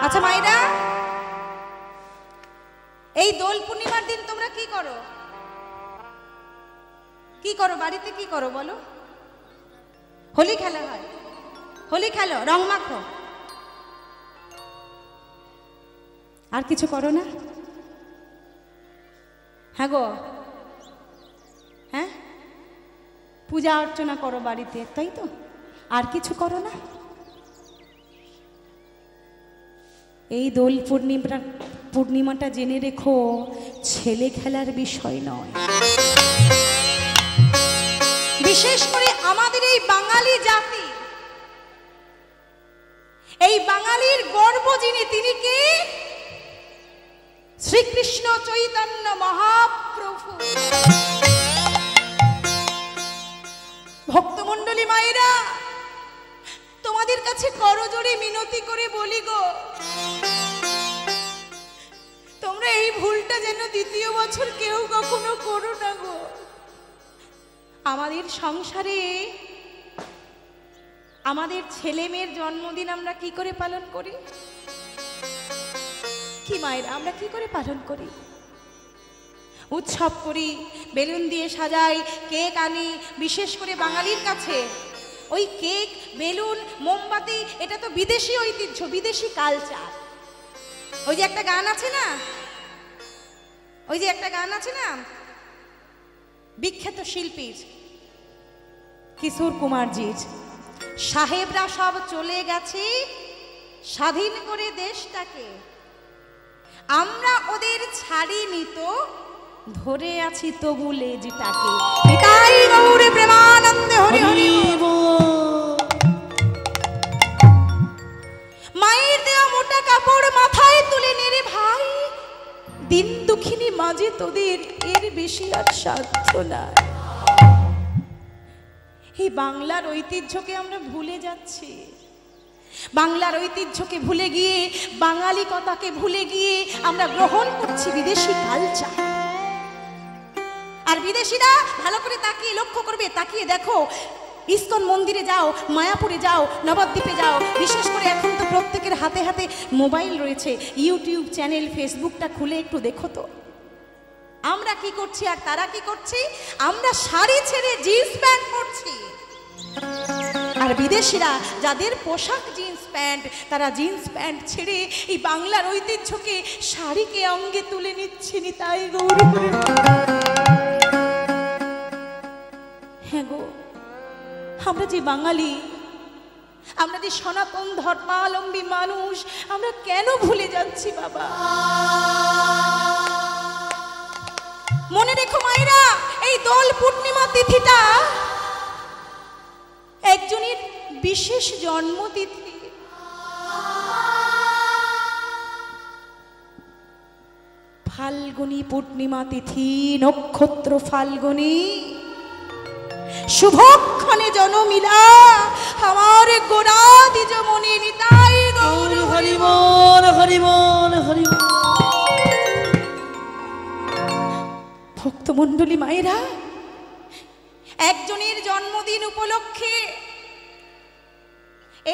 আচ্ছা মায়েরা, এই দোল পূর্ণিমার দিন তোমরা কি করো? কি করো বাড়িতে? কি করো বলো? হোলি খেলা হয়, হোলি খেলো, রং মাখো, আর কিছু করো না? হ্যাঁ গো, হ্যাঁ, পূজা অর্চনা করো বাড়িতে, তাই তো? আর কিছু করো না? এই দোল পূর্ণিমাটা জেনে রেখো, ছেলে খেলার বিষয় নয়। বিশেষ করে আমাদের এই বাঙালি জাতি, এই বাঙালির গর্ব যিনি, তিনি কে? শ্রীকৃষ্ণ চৈতন্য মহাপ্রভু। ভক্তমণ্ডলী মায়েরা, তোমাদের কাছে করজোড়ে মিনতি করে বলি গো, তোমরা এই ভুলটা যেন দ্বিতীয় বছর কেউ কখনো করো না গো। আমাদের সংসারে আমাদের ছেলে মেয়ের জন্মদিন আমরা কি করে পালন করি? কি মায়েরা, আমরা কি করে পালন করি? উৎসব করি, বেলুন দিয়ে সাজাই, কেক আনি। বিশেষ করে বাঙালির কাছে ওই কেক, বেলুন, মোমবাতি, এটা তো বিদেশি ঐতিহ্য, বিদেশি কালচার। ওই যে একটা গান আছে না, ওই যে একটা গান আছে না, বিখ্যাত শিল্পীর কিশোর কুমারজির, সাহেবরা সব চলে গেছে স্বাধীন করে দেশটাকে, আমরা ওদের ছাড়িনি তো, ধরে আছি তবু লেজটাকে। নিতাই গৌরে প্রেমানন্দে হরি হরি। মায়ের দেওয়া মোটা কাপড় মাথায় তুলে নেড়ে ভাই, দিন দুঃখিনী মাঝে তোদের এর বেশি আর সাধ্য নাই। এই বাংলার ঐতিহ্যকে আমরা ভুলে যাচ্ছি। বাংলার ঐতিহ্যকে ভুলে গিয়ে, বাঙালি কথাকে ভুলে গিয়ে আমরা গ্রহণ করছি বিদেশি কালচার। আর বিদেশিরা ভালো করে তাকিয়ে লক্ষ্য করবে, তাকিয়ে দেখো, ইস্কন মন্দিরে যাও, মায়াপুরে যাও, নবদ্বীপে যাও, বিশেষ করে এখন তো প্রত্যেকের হাতে হাতে মোবাইল রয়েছে, ইউটিউব চ্যানেল, ফেসবুকটা খুলে একটু দেখো তো আমরা কি করছি আর তারা কি করছি। আমরা শাড়ি ছেড়ে জিন্স প্যান্ট পরছি, আর বিদেশিরা যাদের পোশাক জিন্স প্যান্ট, তারা জিন্স প্যান্ট ছেড়ে এই বাংলার ঐতিহ্যকে, শাড়িকে অঙ্গে তুলে নিচ্ছে। নিতাই গৌরী। হ্যাঁ গো, আমরা যে বাঙালি, আমরা যে সনাতন ধর্মাবলম্বী মানুষ, আমরা কেন ভুলে যাচ্ছি বাবা? মনে রেখো মায়েরা, এই দোল পূর্ণিমা তিথিটা একজনের বিশেষ জন্মতিথি। ফাল্গুনী পূর্ণিমা তিথি, নক্ষত্র ফাল্গুনী, শুভক্ষণে জনমিলা আমার গোড়া দ্বিজমণি। নিতাই গৌর হরি বল, হরি বল, হরি বল। ভক্তমণ্ডলী মায়েরা, একজনের জন্মদিন উপলক্ষে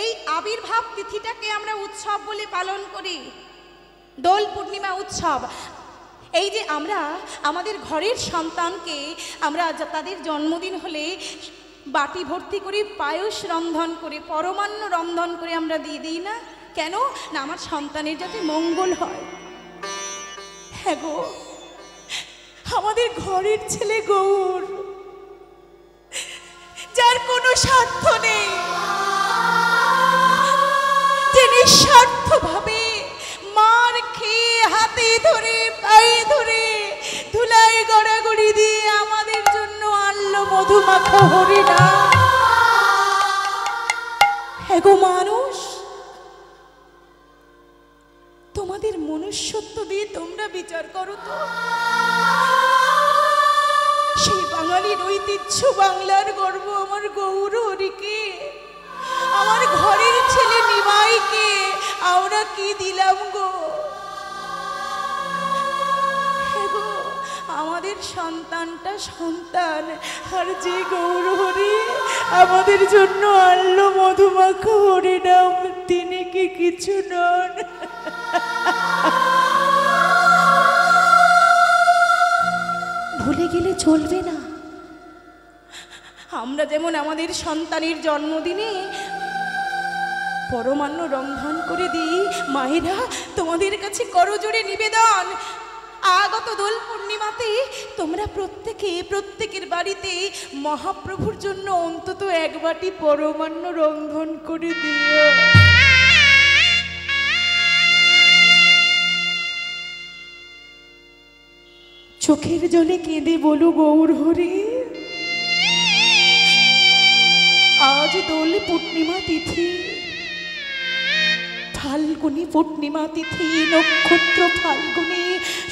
এই আবির্ভাব তিথিটাকে আমরা উৎসব বলে পালন করি, দোল পূর্ণিমা উৎসব। এই যে আমরা আমাদের ঘরের সন্তানকে আমরা তাদের জন্মদিন হলে বাটি ভর্তি করে পায়েস রন্ধন করে, পরমান্ন রন্ধন করে আমরা দিয়ে দিই না কেন? না, আমার সন্তানের যাতে মঙ্গল হয়। হ্যাঁ গো, আমাদের ঘরের ছেলে গৌর, যার কোনো স্বার্থ নেই, যে নিঃস্বার্থভাবে মার খেয়ে হাতে ধরে পায়ে ধরে ধুলাই গড়াগড়ি দিয়ে আমাদের জন্য আনলো মধুমাখা হরিণা। হ্যাঁ গো মানুষ, তোমাদের মনুষ্যত্ব দিয়ে তোমরা বিচার করো তো, সেই বাঙালির ঐতিহ্য, বাংলার গর্ব আমার গৌর হরিকে, আমার ঘরের ছেলে নিমাইকে আমরা কি দিলাম গো? আমাদের সন্তানটা সন্তান, আর যে গৌরহরি আমাদের জন্য আনলো মধুমাখা হরিনাম, তিনি কি কিছু নন? ভুলে গেলে চলবে না। আমরা যেমন আমাদের সন্তানের জন্মদিনে পরমান্ন রন্ধন করে দিই, মায়েরা তোমাদের কাছে করজোড়ে নিবেদন, আগত দোল পূর্ণিমাতে তোমরা প্রত্যেকের বাড়িতে মহাপ্রভুর জন্য অন্তত এক বাটি পরমান্ন রন্ধন করে দিও। চোখের জলে কেঁদে বলো, গৌর হরি আজ দোল পূর্ণিমা তিথি, ফাল্গুনী পূর্ণিমা তিথি, নক্ষত্র ফাল্গুনী,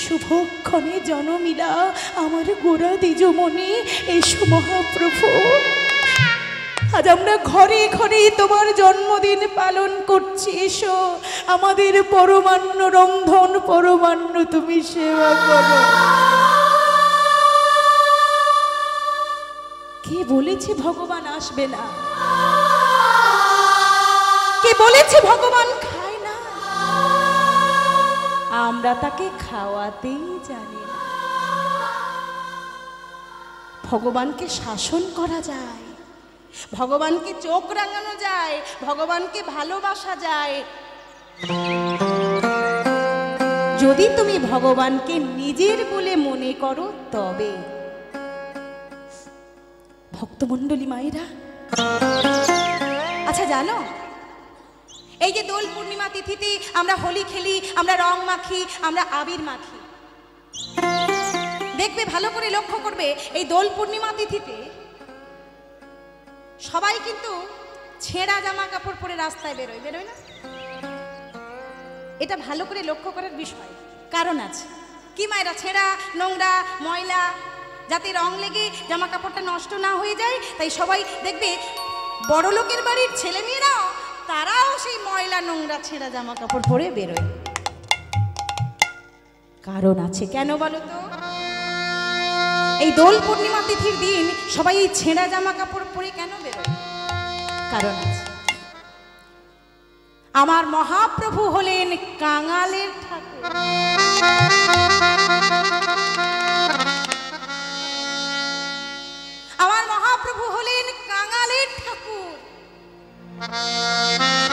শুভক্ষণে জনমিলা আমার গোড়া দ্বিজমণি, এসো মহাপ্রভু। আজ আমরা ঘরে ঘরে তোমার জন্মদিন পালন করছি, এসো আমাদের পরমান্ন রন্ধন, পরমান্ন তুমি সেবা করো। কে বলেছে ভগবান আসবে না? কে বলেছে ভগবান খায় না? আমরা তাকে খাওয়াতেই জানি না। ভগবানকে শাসন করা যায়, ভগবানকে চোখ রাঙানো যায়, ভগবানকে ভালোবাসা যায় যদি তুমি ভগবানকে নিজের বলে মনে করো তবে। ভক্তমণ্ডলী মায়েরা, আচ্ছা জানো এই যে দোল পূর্ণিমা তিথিতে আমরা হোলি খেলি, আমরা রং মাখি, আমরা আবির মাখি, দেখবে ভালো করে লক্ষ্য করবে এই দোল পূর্ণিমা তিথিতে সবাই কিন্তু ছেঁড়া জামা কাপড় পরে রাস্তায় বেরোয় না? এটা ভালো করে লক্ষ্য করার বিষয়, কারণ আছে কি মায়েরা? ছেঁড়া, নোংরা, ময়লা, যাতে রং লেগে জামা কাপড়টা নষ্ট না হয়ে যায়, তাই সবাই দেখবে বড় লোকের বাড়ির ছেলে মেয়েরাও তারাও সেই ময়লা নোংরা ছেঁড়া জামা কাপড় পরে বেরোয়। কারণ আছে, কেন বলো তো? এই দোল পূর্ণিমা তিথির দিন সবাই এই ছেঁড়া জামা কাপড় পরে কেন বেরোয়? কারণ আছে। আমার মহাপ্রভু হলেন কাঙালের ঠাকুর। আমার মহাপ্রভু হলেন কাঙালের ঠাকুর।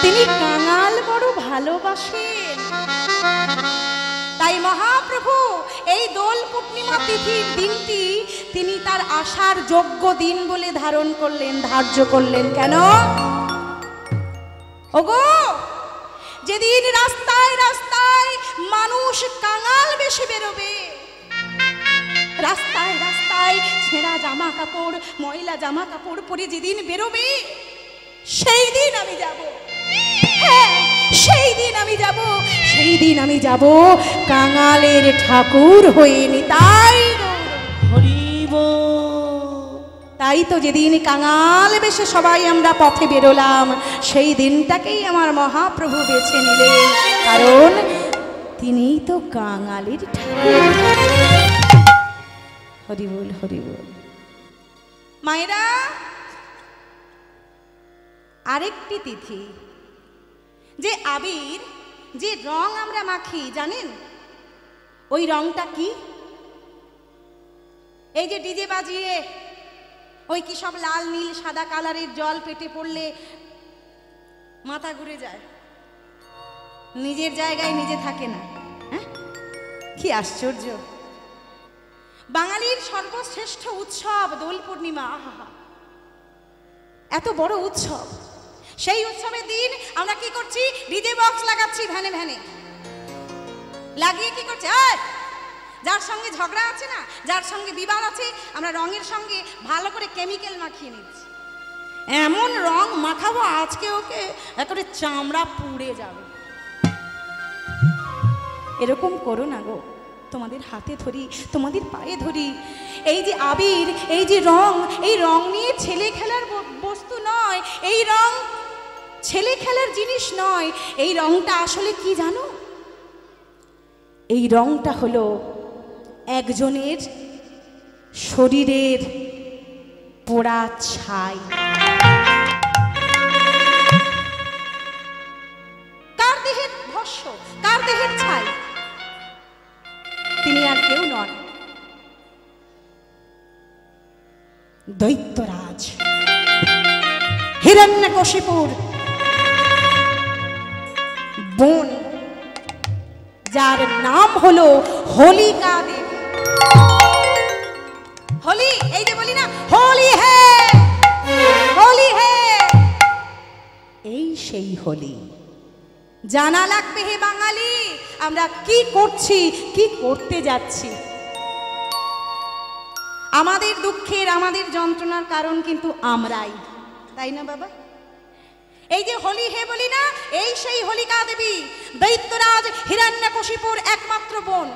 তিনি কাঙাল বড় ভালোবাসেন, তাই মহাপ্রভু এই দোল পূর্ণিমা তিথির দিনটি তিনি তার আসার যোগ্য দিন বলে ধার্য করলেন। কেন? ওগো, যেদিন রাস্তায় রাস্তায় মানুষ কাঙাল বেশে বেরোবে, রাস্তায় রাস্তায় ছেঁড়া জামা কাপড়, ময়লা জামা কাপড় পরে যেদিন বেরোবে, সেই দিন আমি যাব। হ্যাঁ, সেই দিন আমি যাব, সেই দিন আমি যাব কাঙালের ঠাকুর হয়ে। নিতাই হরিব। তাই তো যেদিন কাঙাল বেশে সবাই আমরা পথে বেরোলাম, সেই দিনটাকেই আমার মহাপ্রভু বেছে নিলেন, কারণ তিনিই তো কাঙালের ঠাকুর। হরি বল, হরি বল। মায়েরা, আরেকটি তিথি, যে আবির, যে রং আমরা মাখি, জানেন ওই রংটা কি? এই যে ডিজে বাজিয়ে ওই কি সব লাল নীল সাদা কালারের জল পেটে পড়লে মাথা ঘুরে যায়, নিজের জায়গায় নিজে থাকে না। হ্যাঁ, কি আশ্চর্য! বাঙালির সর্বশ্রেষ্ঠ উৎসব দোল পূর্ণিমা। আহা, এত বড় উৎসব, সেই উৎসবের দিন আমরা কি করছি? ডিজে বক্স লাগাচ্ছি ভ্যানে ভ্যানে, লাগিয়ে কি করছি? যার সঙ্গে ঝগড়া আছে না, যার সঙ্গে বিবাদ আছে, আমরা রঙের সঙ্গে ভালো করে কেমিক্যাল মাখিয়ে নিচ্ছি। এমন রং মাখাবো আজকে ওকে একেবারে চামড়া পুড়ে যাবে। এরকম করো না গো, তোমাদের হাতে ধরি, তোমাদের পায়ে ধরি। এই যে আবির, এই যে রং, এই রং নিয়ে ছেলে খেলার বস্তু নয়, এই রং ছেলে খেলার জিনিস নয়। এই রংটা আসলে কি জানো? এই রংটা হলো একজনের শরীরের পোড়া ছাই। কার দেহের ভস্য, কার দেহের ছাই? তিনি আর কেউ নন, দৈত্যরাজ হিরণ্যকশিপুর বোন, যার নাম হলো হোলিকা দেবী। হোলি, এই যে বলি না হোলি হে, হোলি হে, এই সেই হোলি। জানা লাগবে হে বাঙালি, আমরা কি করছি, কি করতে যাচ্ছি। আমাদের দুঃখের, আমাদের যন্ত্রণার কারণ কিন্তু আমরাই, তাই না বাবা? এই যে হোলি হে বলি না, এই সেই হোলিকা দেবী, দৈত্যরাজ হিরণ্যকশিপুর একমাত্র বোন।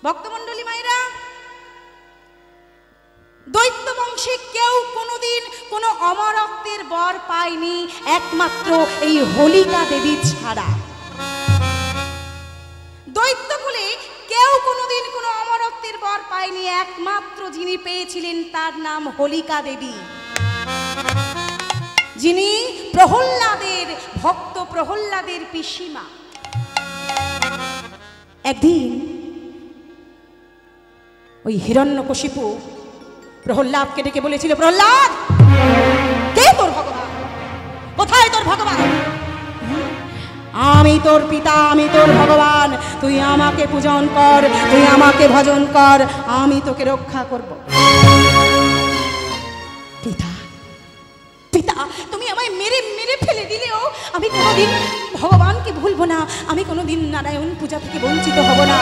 ভক্তমণ্ডলী মায়েরা, দৈত্য বংশে কেউ কোনোদিন কোনো অমরত্বের বর পায়নি একমাত্র এই হোলিকা দেবী ছাড়া। দৈত্যকুলে কেউ কোনোদিন কোনো অমরত্বের বর পায়নি, একমাত্র যিনি পেয়েছিলেন তার নাম হোলিকা দেবী, যিনি প্রহল্লাদের ভক্ত, প্রহল্লাদের পিসিমা। একদিন ওই হিরণ্যকশিপু প্রহল্লাদকে ডেকে বলেছিল, প্রহল্লাদ, কে তোর ভগবান? কোথায় তোর ভগবান? আমি তোর পিতা, আমি তোর ভগবান, তুই আমাকে পূজন কর, তুই আমাকে ভজন কর, আমি তোকে রক্ষা করব। পিতা, পিতা, তুমি আমায় মেরে মেরে ফেলে দিলেও আমি কোনোদিন ভগবানকে ভুলবো না, আমি কোনোদিন নারায়ণ পূজা থেকে বঞ্চিত হব না।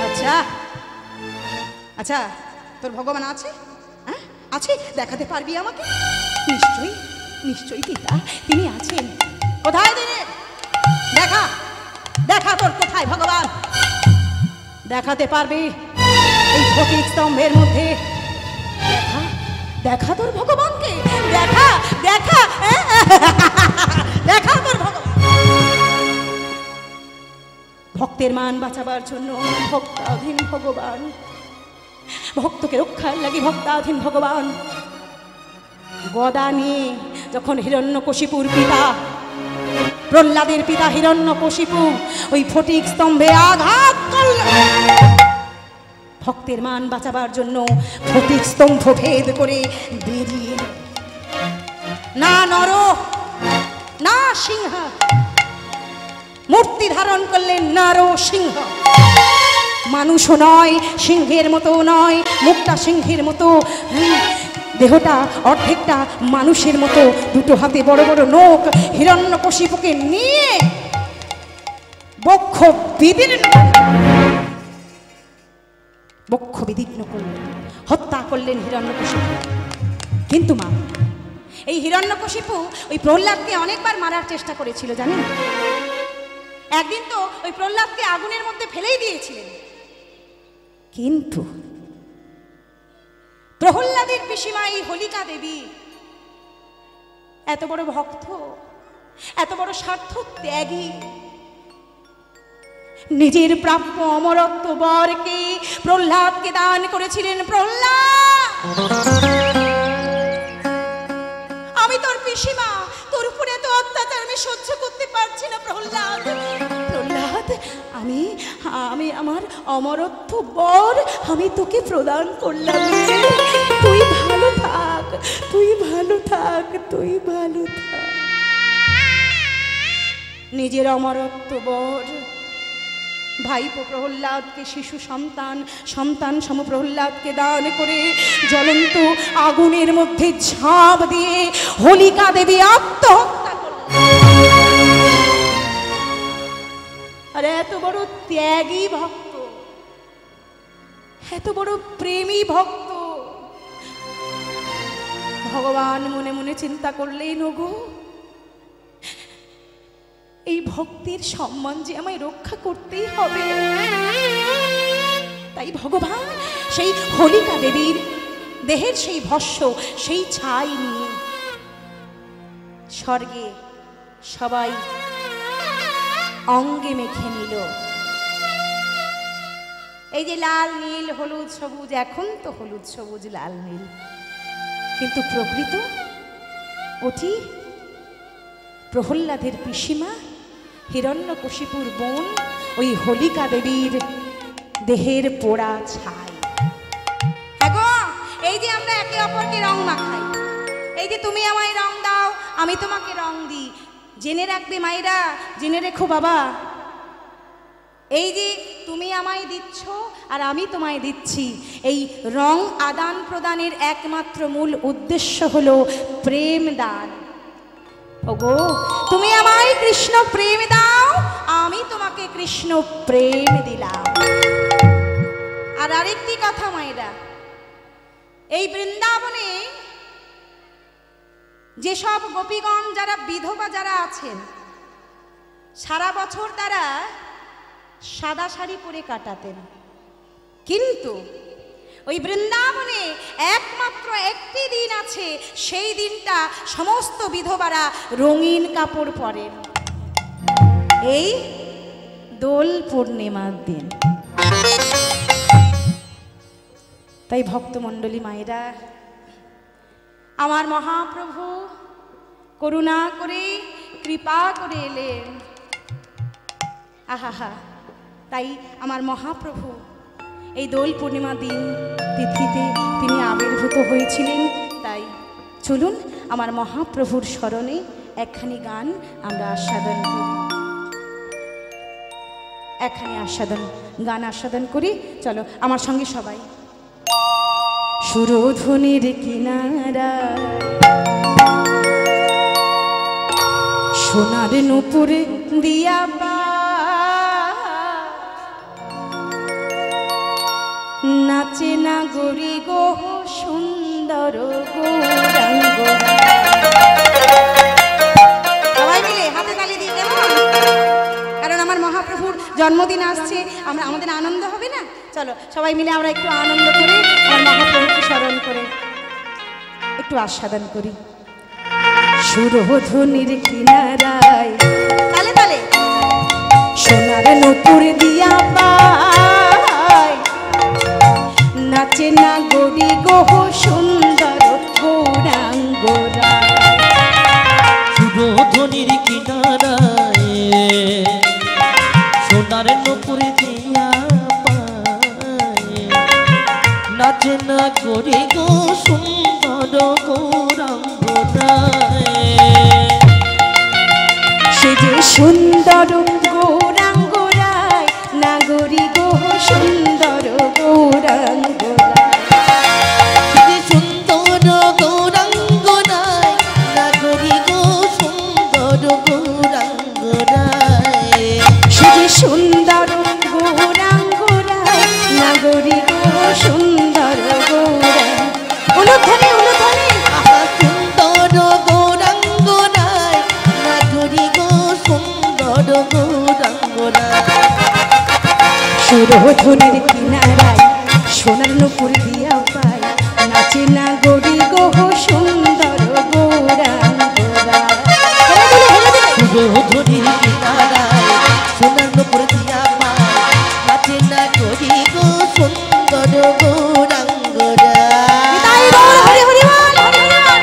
আচ্ছা আচ্ছা, তোর ভগবান আছে? হ্যাঁ আছে, দেখাতে পারবি আমাকে? নিশ্চয়ই নিশ্চয়ই পিতা, তিনি আছেন। কোথায় তিনি? দেখা, দেখা তোর কোথায় ভগবান। দেখাতে পারবি এই ফটিক স্তম্ভের মধ্যে। দেখা, দেখা তোর ভগবানকে, দেখা, দেখা, দেখা তোর ভগবান। ভক্তের মান বাঁচাবার জন্য ভক্তাধীন ভগবান, ভক্তকে রক্ষার লাগি ভক্তাধীন ভগবান গদা নিয়ে যখন হিরণ্যকশিপুর পিতা, প্রহ্লাদের পিতা হিরণ্যকশিপু ওই ফটিক স্তম্ভে আঘাত করল, ভক্তের মান বাঁচাবার জন্য ফটিক স্তম্ভ ভেদ করে বেরিয়ে না নর না সিংহ, মূর্তি ধারণ করলেন নর সিংহ। মানুষও নয়, সিংহের মতো নয়, মুখটা সিংহের মতো, দেহটা অর্ধেকটা মানুষের মতো, দুটো হাতে বড় বড় নখ। হিরণ্যকশিপুকে নিয়ে বক্ষ বিদীর্ণ করলেন, হত্যা করলেন হিরণ্যকশিপু। কিন্তু মা, এই হিরণ্যকশিপু ওই প্রহ্লাদকে অনেকবার মারার চেষ্টা করেছিল জানেন। একদিন তো ওই প্রহ্লাদকে আগুনের মধ্যে ফেলেই দিয়েছিলেন, কিন্তু প্রহ্লাদের পিসিমা এই হোলিকা দেবী এত বড় ভক্ত, এত বড় স্বার্থ ত্যাগী, নিজের প্রাপ্য অমরত্ব বরকে প্রহ্লাদকে দান করেছিলেন। প্রহ্লাদ, আমি তোর পিসিমা, তোর উপরে এত অত্যাচার আমি সহ্য করতে পারছি না। প্রহ্লাদ, প্রহ্লাদ, আমি আমি আমার অমরত্ব বর আমি তোকে প্রদান করলাম, তুই ভালো থাক, তুই ভালো থাক, তুই ভালো থাক। নিজের অমরত্ব বর ভাইপো প্রহ্লাদকে, শিশু সন্তান, সন্তান সম প্রহ্লাদকে দান করে জ্বলন্ত আগুনের মধ্যে ঝাঁপ দিয়ে হোলিকা দেবী আত্মহত্যা করলেন। আর এত বড় ত্যাগী ভক্ত, এত বড় প্রেমী ভক্ত, ভগবান মনে মনে চিন্তা করলেন, ওগো এই ভক্তির সম্মান যে আমায় রক্ষা করতেই হবে। তাই ভগবান সেই হোলিকা দেবীর দেহের সেই ভস্য, সেই ছাই নিয়ে স্বর্গে সবাই অঙ্গে মেখে নিল। এই যে লাল নীল হলুদ সবুজ, এখন তো হলুদ সবুজ লাল নীল, কিন্তু প্রকৃত ওটি প্রহ্লাদের পিসিমা হিরণ্যকশিপুর বোন ওই হোলিকা দেবীর দেহের পোড়া ছাই। হ্যাঁ, এই যে আমরা একে অপরকে রং মাখাই, এই যে তুমি আমায় রং দাও, আমি তোমাকে রং দিই, জেনে রাখবে মায়েরা, জেনে রেখো বাবা, এই যে তুমি আমায় দিচ্ছ আর আমি তোমায় দিচ্ছি, এই রং আদান প্রদানের একমাত্র মূল উদ্দেশ্য হলো প্রেম দান। ওগো, তুমি আমায় কৃষ্ণ প্রেম দাও, আমি তোমাকে কৃষ্ণ প্রেম দিলাম। আর আরেকটি কথা মায়েরা, এই বৃন্দাবনে যেসব গোপীগণ যারা বিধবা যারা আছেন, সারা বছর তারা সাদা শাড়ি পরে কাটাতেন, কিন্তু ওই বৃন্দাবনে একমাত্র একটি দিন আছে, সেই দিনটা সমস্ত বিধবারা রঙিন কাপড় পরেন, এই দোল পূর্ণিমার দিন। তাই ভক্তমণ্ডলী মায়েরা, আমার মহাপ্রভু করুণা করে কৃপা করে এলেন। আহা, তাই আমার মহাপ্রভু এই দোল পূর্ণিমা দিন তিথিতে তিনি আবির্ভূত হয়েছিলেন। তাই চলুন আমার মহাপ্রভুর স্মরণে একখানি গান আমরা আস্বাদন করি, একখানি গান আস্বাদন করি। চলো আমার সঙ্গে সবাই। সুরধুনির কিনারা সোনার নূপুর দিয়া নাচে না গরি গো সুন্দর গৌরাঙ্গ। সবাই মিলে হাতে তালি দিই, কারণ আমার মহাপ্রভুর জন্মদিন আসছে, আমাদের আনন্দ হবে না? চলো সবাই মিলে আমরা একটু আনন্দ করে আমার মহাপ্রভুকে স্মরণ করে একটু আস্বাদন করি। সুরধুনির কিনারায় তালে তালে সোনার নূপুর দিয়া নাচে না গরি গো সুন্দর গৌরাঙ্গরা। সুরধুনির কিনারায় সোনার নূপুর দিয়া নাচে না গরি গো সুন্দর গৌরাঙ্গরা। সে যে সুন্দর গৌরাঙ্গরায় নাগরি গো সুন্দর গৌরাঙ্গরায়। সে যে সুন্দর গৌরাঙ্গরায় নাগরি গো সুন্দর গৌরাঙ্গরায়। সে যে সুন্দর গৌরাঙ্গরায় নাগরি গো সুন্দর গৌরাঙ্গ। উলুধ্বনি উলুধ্বনি। সুন্দর গৌরাঙ্গরায় নাগরি গো সুন্দর গৌরাঙ্গরায়। সুরধুনির কিনারায় সোনার নূপুর দিয়া পায় নাচে না গরি গো সুন্দর গৌরাঙ্গরায়। সুরধুনির কিনারায় সোনার নূপুর দিয়া পায় নাচে না গরি গো সুন্দর গৌরাঙ্গরায়। হরি হরি বল, হরি হরি বল।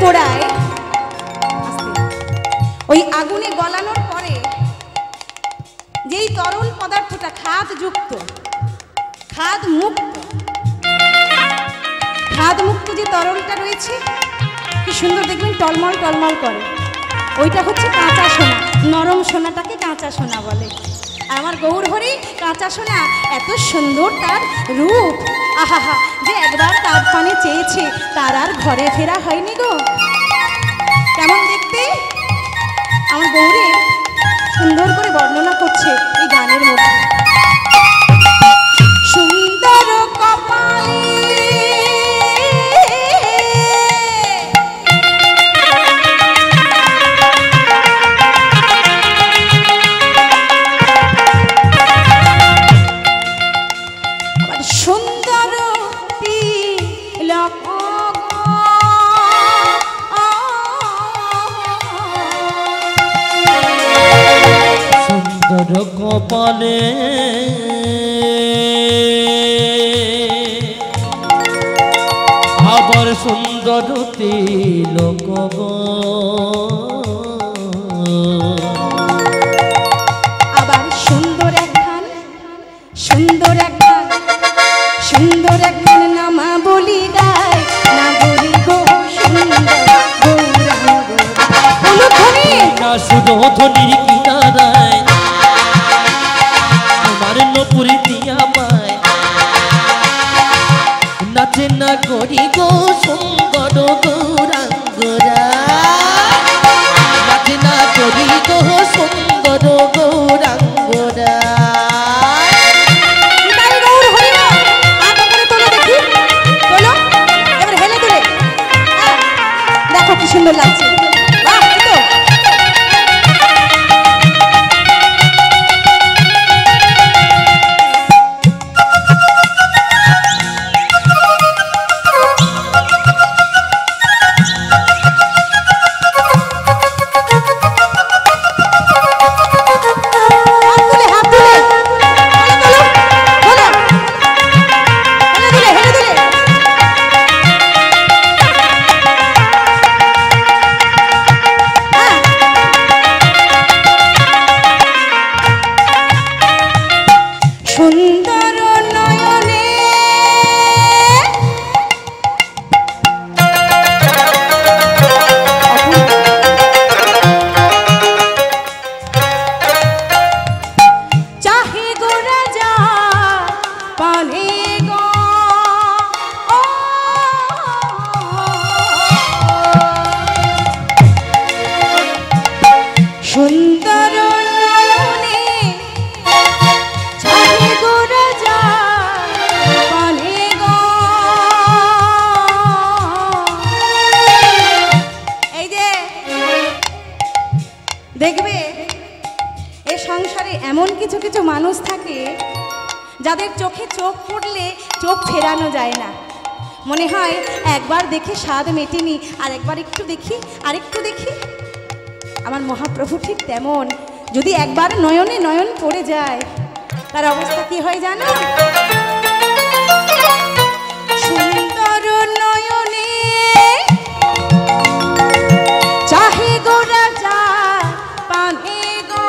গোড়ায় ওই আগুনে গলানোর পরে যেই তরল পদার্থটা খাদ যুক্ত, খাদ মুক্ত যে তরলটা রয়েছে কি সুন্দর দেখবেন টলমল টলমল করে, ওইটা হচ্ছে কাঁচা সোনা। নরম সোনাটাকে কাঁচা সোনা বলে। আমার গৌর হরি কাঁচা সোনা, এত সুন্দর তার রূপ, আহা যে একবার তার পানে চেয়েছে তার আর ঘরে ফেরা হয়নি গো। কেমন দেখতে আমার গৌরের সুন্দর করে বর্ণনা করছে এই গানের মধ্যে। সুন্দর কপালে সুন্দর তিলক, সুন্দর কপালে আবার সুন্দর তিলক, আবার সুন্দর একখান নামা বলি গায় না বলি গো সুন্দর গৌরাঙ্গ। না শুধু ধনির কিনারায় তোমার নপুরি দিয়া পায়, নাচে না গরি গো সুন্দর গৌরাঙ্গরা, নাচে না গরি গো সুন্দর গৌরাঙ্গরা। দেখো কি সুন্দর লাগছে। সুন্দর নয়নে চাহে গো রাজা পানে গো, সুন্দর নয়নে চাহে গো রাজা পানে গো। এই যে দেখবে এ সংসারে এমন কিছু কিছু মানুষ থাকে যাদের চোখে চোখ পড়লে চোখ ফেরানো যায় না। মনে হয় একবার দেখে স্বাদ মেটেনি, আর একবার একটু দেখি, আর একটু দেখি। আমার মহাপ্রভু ঠিক তেমন, যদি একবার নয়নে নয়ন পড়ে যায় তার অবস্থা কি হয় জানো? সুন্দর নয়নে চাহে গো রাজা পানে গো,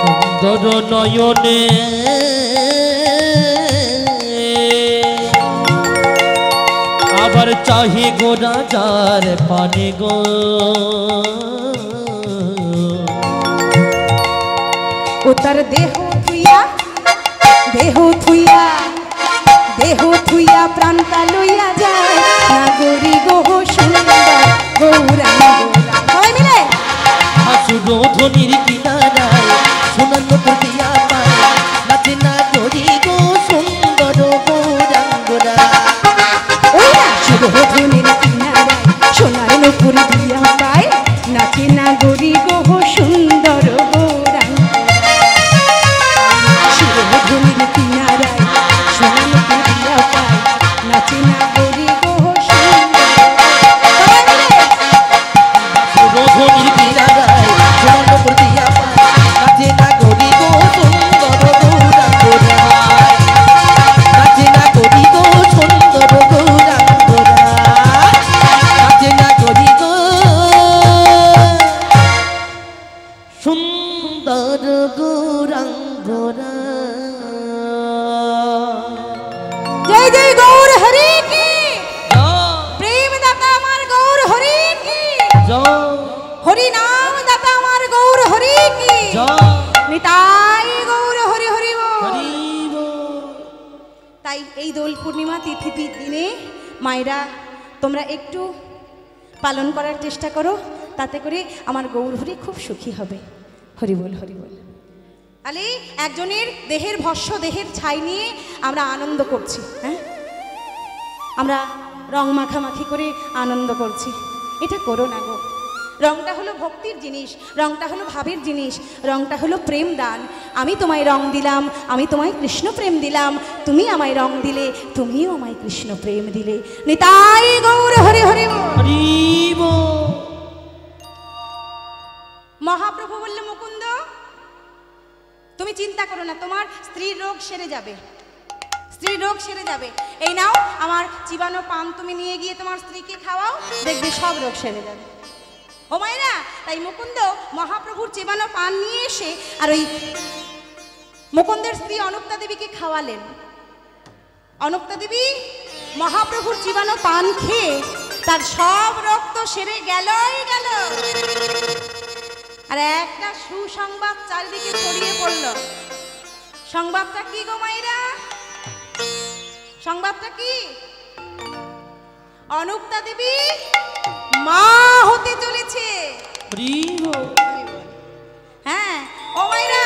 সুন্দর নয়নে আবার চাহি গো রাজার পানে গো, ও তার দেহ থুইয়া প্রাণটা লইয়া যায় না গরি গো সুন্দর গৌরাঙ্গ। সবাই মিলে শুধু ধনির কিনারায় সোনার নপুর দিয়া পায়, নাচে না গরি গো সুন্দর গৌরাঙ্গরা। ওই না শুধু ধনির কিনারায় সোনার নপুর দিয়া পায়, নাচে না গরি গো সুন্দর গৌরাঙ্গ। শুধু ধনির কিনারায় সোনার নপুর দিয়া পায়, নাচে না গরি গো সুন্দর। শুধু ধনির কিনারায় সোনার নপুর দিয়া পূর্ণিমা তিথি দিনে মায়েরা তোমরা একটু পালন করার চেষ্টা করো, তাতে করে আমার গৌরহরি খুব সুখী হবে। হরি বল, হরি বল। আলে একজনের দেহের ভস্য, দেহের ছাই নিয়ে আমরা আনন্দ করছি। হ্যাঁ, আমরা রং মাখামাখি করে আনন্দ করছি। এটা করো না গো। রংটা হলো ভক্তির জিনিস, রংটা হলো ভাবের জিনিস, রংটা হলো প্রেম দান। আমি তোমায় রং দিলাম, আমি তোমায় কৃষ্ণ প্রেম দিলাম, তুমি আমায় রং দিলে, তুমিও আমায় কৃষ্ণ প্রেম দিলে। নিতাই গৌর হরি হরি বল। মহাপ্রভু বললে, মুকুন্দ তুমি চিন্তা করো না, তোমার স্ত্রীর রোগ সেরে যাবে, স্ত্রীর রোগ সেরে যাবে। এই নাও আমার চিবানো পান, তুমি নিয়ে গিয়ে তোমার স্ত্রীকে খাওয়াও, দেখবে সব রোগ সেরে যাবে। ও মায়েরা, তাই মুকুন্দ মহাপ্রভুর চিবানো পান নিয়ে এসে আর ওই মুকুন্দের স্ত্রী অনুক্তা দেবীকে খাওয়ালেন। অনুক্তা দেবী মহাপ্রভুর চিবানো পান খেয়ে তার সব রোগ তো সেরে গেলই গেল, আর একটা সুসংবাদ চারিদিকে ছড়িয়ে পড়ল। সংবাদটা কি গো মায়েরা? সংবাদটা কি? অনুক্তা দেবী মা হতে চলেছে। হ্যাঁ ও মায়েরা,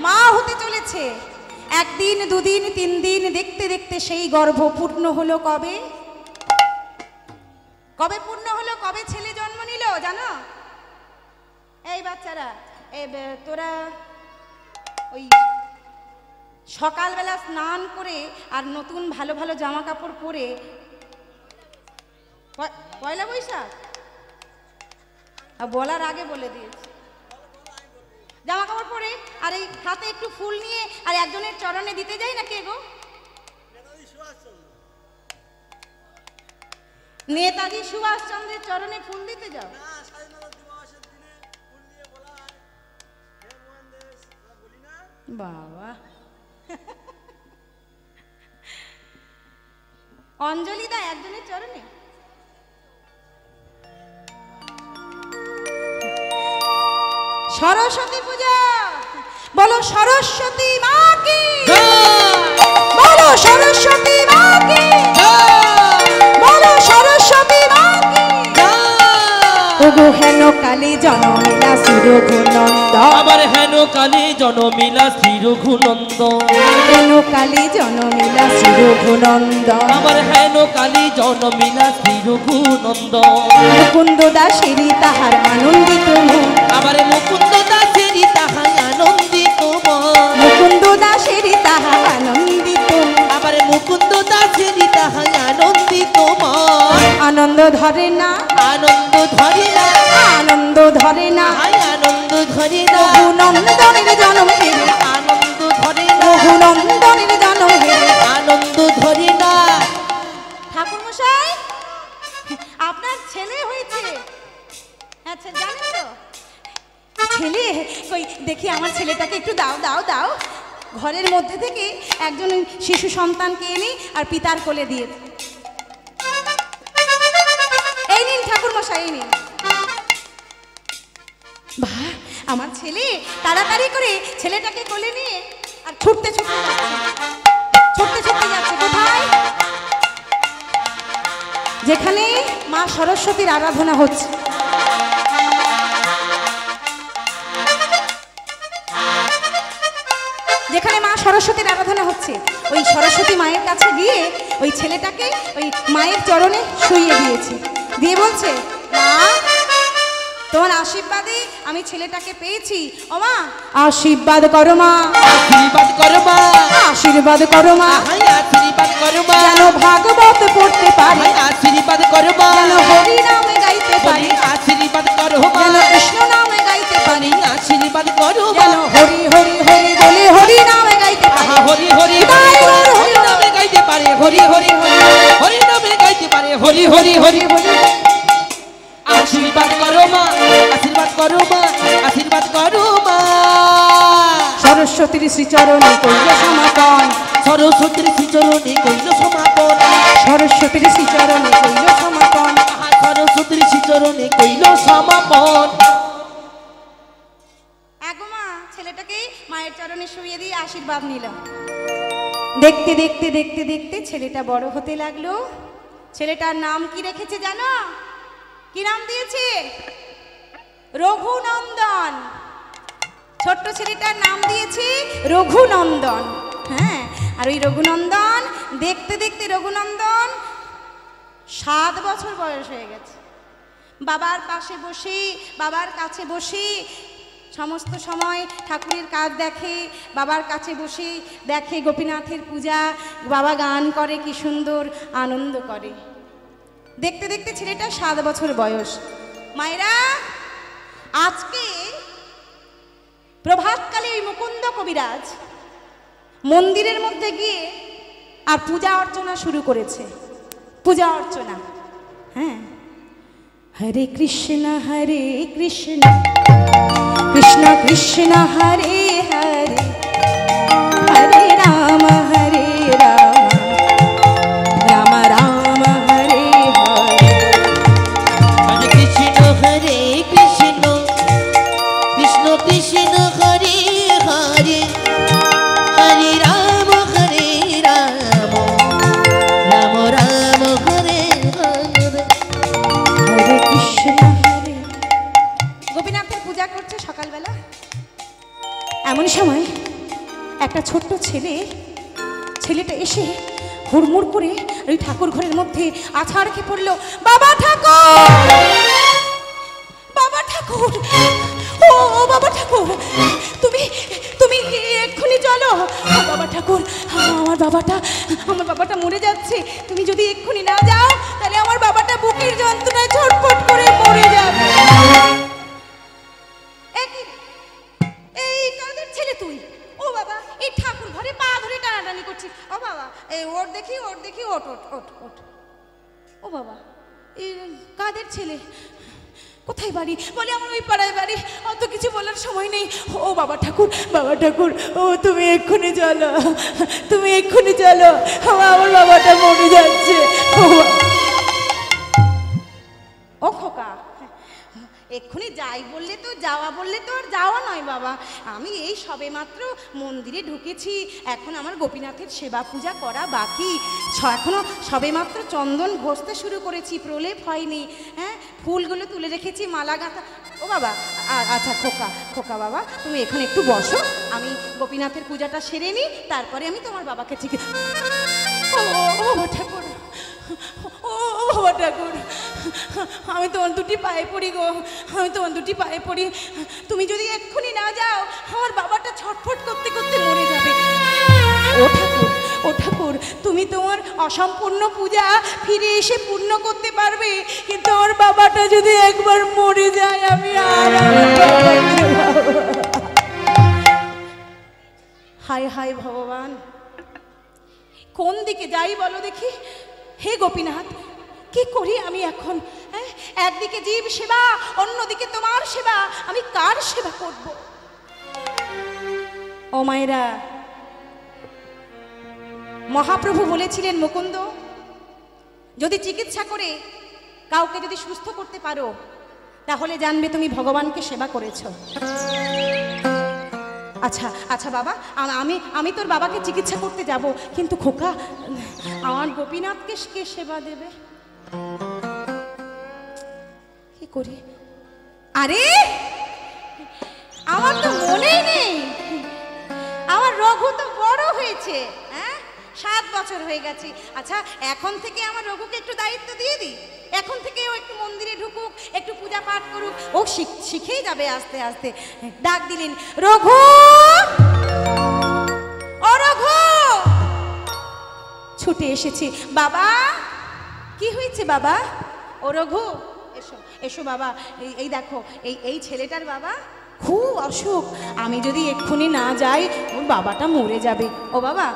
মা হতে চলেছে। একদিন, দুদিন, 3 দিন দেখতে দেখতে সেই গর্ভ পূর্ণ হলো কবে? কবে পূর্ণ হলো? কবে ছেলে জন্ম নিল জানো? এই বাচ্চারা, তোরা ওই সকালবেলা স্নান করে আর নতুন ভালো ভালো জামা কাপড় পরে, পয়লা বৈশাখ বলার আগে বলে দিয়েছি, জামা কাপড় পরে আর এই হাতে একটু ফুল নিয়ে আর একজনের চরণে দিতে যাই না। কে গো? নেতাজি সুভাষচন্দ্রের চরণে ফুল দিতে যাও? বাবা, অঞ্জলি দা একজনের চরণে। সরস্বতী পূজা, বলো সরস্বতী মা কি, বলো সরস্বতী মা কি, বলো সরস্বতী মা কি। ওগো হেন কালী জনমিলা শ্রীরঘুনন্দ, আবার হেন কালী জনমিলা শ্রীরঘুনন্দ, হেন কালী জনমিলা শ্রীরঘুনন্দ, আবার হেন কালী জনমিলা শ্রীরঘুনন্দ। মুকুন্দ দাসেরি তাহার আনন্দিত মন, আবার মুকুন্দ দাসেরি তাহার আনন্দিত মন, মুকুন্দ দাসেরি তাহার আনন্দিত, আবার মুকুন্দ দাসেরি তাহার আনন্দিত মন। আনন্দ ধরে না, আনন্দ ধরে না, আনন্দ ধরে না, আনন্দ ধরে না, রঘুনন্দনের জন্ম হেরে, আনন্দ ধরে না, রঘুনন্দনের জন্ম হেরে, আনন্দ ধরে না। ঠাকুর মশাই, আপনার ছেলে হয়েছে। আচ্ছা, জানেন তো ছেলে? কই দেখি আমার ছেলেটাকে একটু দাও দাও দাও। ঘরের মধ্যে থেকে একজন শিশু সন্তানকে এনে আর পিতার কোলে দিয়ে, এই নিন ঠাকুর মশাই, এই নিন। বাহ, আমার ছেলে তাড়াতাড়ি করে ছেলেটাকে কোলে নিয়ে আর ছুটতে ছুটতে যাচ্ছে, ছুটতে ছুটতে যাচ্ছে। কোথায়? যেখানে মা সরস্বতীর আরাধনা হচ্ছে। যেখানে মা সরস্বতীর আরাধনা হচ্ছে, ওই সরস্বতী মায়ের কাছে গিয়ে ওই ছেলেটাকে ওই মায়ের চরণে শুইয়ে দিয়েছে, দিয়ে বলছে, মা তোমার আশীর্বাদে আমি ছেলেটাকে পেয়েছি। ও মা, আশীর্বাদ করো মা, আশীর্বাদ করো মা, আশীর্বাদ করো মা, আশীর্বাদ করো মা, যেন ভাগবত পড়তে পারি, আশীর্বাদ করো মা, যেন হরি নামে গাইতে পারি, আশীর্বাদ করো মা, যেন কৃষ্ণ নামে গাইতে পারি, আশীর্বাদ করো মা, যেন হরি হরি হরি বলে হরি নামে গাইতে পারি, হরি হরি হরি নামে গাইতে পারে, হরি হরি হরি নামে গাইতে পারে, হরি হরি হরি বলে। আশীর্বাদ করো মা, আশীর্বাদ করো মা, আশীর্বাদ করো মা। সরস্বতীর শ্রীচরণে কইল সমাপন, সরস্বতীর শ্রীচরণে কইল সমাপন, সরস্বতীর শ্রীচরণে কইল সমাপন, সরস্বতীর শ্রীচরণে কইল সমাপন। আগো মা, ছেলেটাকে মায়ের চরণে শুইয়ে দিয়ে আশীর্বাদ নিলাম। দেখতে দেখতে দেখতে দেখতে ছেলেটা বড় হতে লাগলো। ছেলেটার নাম কি রেখেছে জানো? কি নাম দিয়েছে? রঘুনন্দন। ছোট্ট ছেলেটার নাম দিয়েছে রঘুনন্দন। হ্যাঁ, আর ওই রঘুনন্দন দেখতে দেখতে রঘুনন্দন 7 বছর বয়স হয়ে গেছে। বাবার পাশে বসে, বাবার কাছে বসে সমস্ত সময় ঠাকুরের কাজ দেখে, বাবার কাছে বসে দেখে গোপীনাথের পূজা, বাবা গান করে, কি সুন্দর আনন্দ করে। দেখতে দেখতে ছেলেটা 7 বছর বয়স। মায়েরা, আজকে প্রভাতকালে ওই মুকুন্দ কবিরাজ মন্দিরের মধ্যে গিয়ে আর পূজা অর্চনা শুরু করেছে। পূজা অর্চনা, হ্যাঁ, হরে কৃষ্ণ কৃষ্ণ কৃষ্ণ হরে হরে, হরে রাম রাম রাম হরে হরে। হরে কৃষ্ণ কৃষ্ণ কৃষ্ণ হরে হরে, হরে রাম রাম রাম হরে হরে। হরে কৃষ্ণ হরে। গোপীনাথের পূজা করছে সকালবেলা। এমন সময় একটা ছোট্ট ছেলেটা এসে হুড়মুড় করে ওই ঠাকুর ঘরের মধ্যে আছাড় খেয়ে পড়লো। বাবা ঠাকুর, বাবা ঠাকুর, ও বাবা ঠাকুর, তুমি তুমি এক্ষুনি চলো। বাবা ঠাকুর, আমার বাবাটা মরে যাচ্ছে। তুমি যদি এক্ষুনি না যাও তাহলে আমার বাবাটা বুকের যন্ত্রণায় ছটফট করে মরে যাবে। এই কাদের ছেলে তুই? ও বাবা, এই ঠাকুর ঘরে পা ধরে টানাটানি করছিস। ও বাবা, এই ওর দেখি ওট ওট ওট ওট। ও বাবা, এই কাদের ছেলে? কোথায় বাড়ি? বলে আমার ওই পাড়ায় বাড়ি। অত কিছু বলার সময় নেই। ও বাবা ঠাকুর, ও তুমি এক্ষুনি চলো, আমার বাবাটা মরে যাচ্ছে। ও খোকা, এক্ষুনি যাই বললে তো আর যাওয়া নয় বাবা। আমি এই সবে মাত্র মন্দিরে ঢুকেছি, এখন আমার গোপীনাথের সেবা পূজা করা বাকি। এখনো সবে মাত্র চন্দন ঘষতে শুরু করেছি, প্রলেপ হয়নি। হ্যাঁ, ফুলগুলো তুলে রেখেছি, মালা গাঁথা। ও বাবা, আচ্ছা খোকা বাবা, তুমি এখানে একটু বসো, আমি গোপীনাথের পূজাটা সেরে নিই, তারপরে আমি তোমার বাবাকে চিকিৎসা। ও বাবা ঠাকুর, আমি তোমার দুটি পায়ে পড়ি গো, তুমি যদি এক্ষুনি না যাও আমার বাবাটা ছটফট করতে করতে মরে যাবে। ও ঠাকুর, তুমি তোমার অসম্পূর্ণ পূজা ফিরে এসে পূর্ণ করতে পারবে, কিন্তু আমার বাবাটা যদি একবার মরে যায় আমি আর হায় ভগবান, কোন দিকে যাই বলো দেখি। হে গোপীনাথ, কি করি আমি এখন? একদিকে জীব সেবা, অন্যদিকে তোমার সেবা, আমি কার সেবা করব? ও মায়েরা, মহাপ্রভু বলেছিলেন, মুকুন্দ, যদি চিকিৎসা করে কাউকে যদি সুস্থ করতে পারো তাহলে জানবে তুমি ভগবানকে সেবা করেছ। আচ্ছা বাবা, আমি তোর বাবাকে চিকিৎসা করতে যাব, কিন্তু খোকা, আমার গোপীনাথকে কে সেবা দেবে? কি করি? আরে আমার তো মনেই নেই, আমার রঘু তো বড় হয়েছে। 7 বছর হয়ে গেছে। আচ্ছা, এখন থেকে আমার রঘুকে একটু দায়িত্ব দিয়ে দিই। এখন থেকে ও একটু মন্দিরে ঢুকুক, একটু পূজা পাঠ করুক, ও শিখেই যাবে আস্তে আস্তে। ডাক দিলেন, রঘু, ও রঘু। ছুটে এসেছে। বাবা, কি হয়েছে বাবা? ও রঘু, এসো বাবা, এই দেখো, এই ছেলেটার বাবা খুব অসুখ, আমি যদি এক্ষুনি না যাই ওর বাবাটা মরে যাবে। ও বাবা,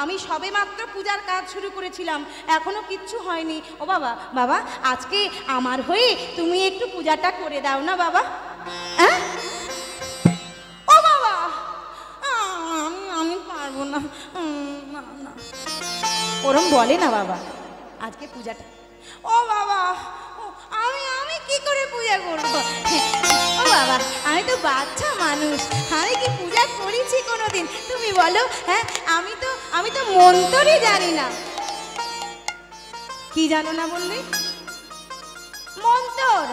আমি সবে মাত্র পূজার কাজ শুরু করেছিলাম, এখনো কিচ্ছু হয়নি। ও বাবা, আজকে আমার হয়ে তুমি একটু পূজাটা করে দাও না বাবা। ও বাবা, আমি পারবো না। ওরম বলে না বাবা, আজকে পূজাটা। ও বাবা, আমি কি করে পূজা করবো? ও বাবা, আমি তো বাচ্চা মানুষ, আমি কি পূজা করেছি কোনোদিন তুমি বলো? হ্যাঁ, আমি তো মন্ত্রই জানি না। কি জানো না বললে? মন্তর।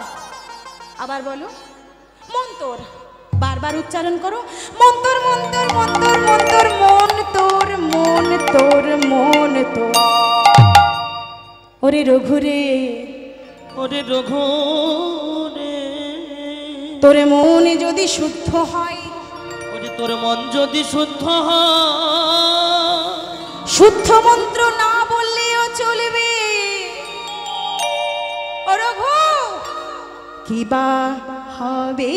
আবার বলো মন্তর, বারবার উচ্চারণ করো। মন্তর মন্তর মন্তর মন্তর, মন তোর মন তোর মন তোর। ওরে রঘুরে, ওরে রঘু রে, তোর মন যদি শুদ্ধ হয়, ওরে তোর মন যদি শুদ্ধ হয়, শুদ্ধ মন্ত্র না বললেও চলবে। ও রঘু, কি বা হবে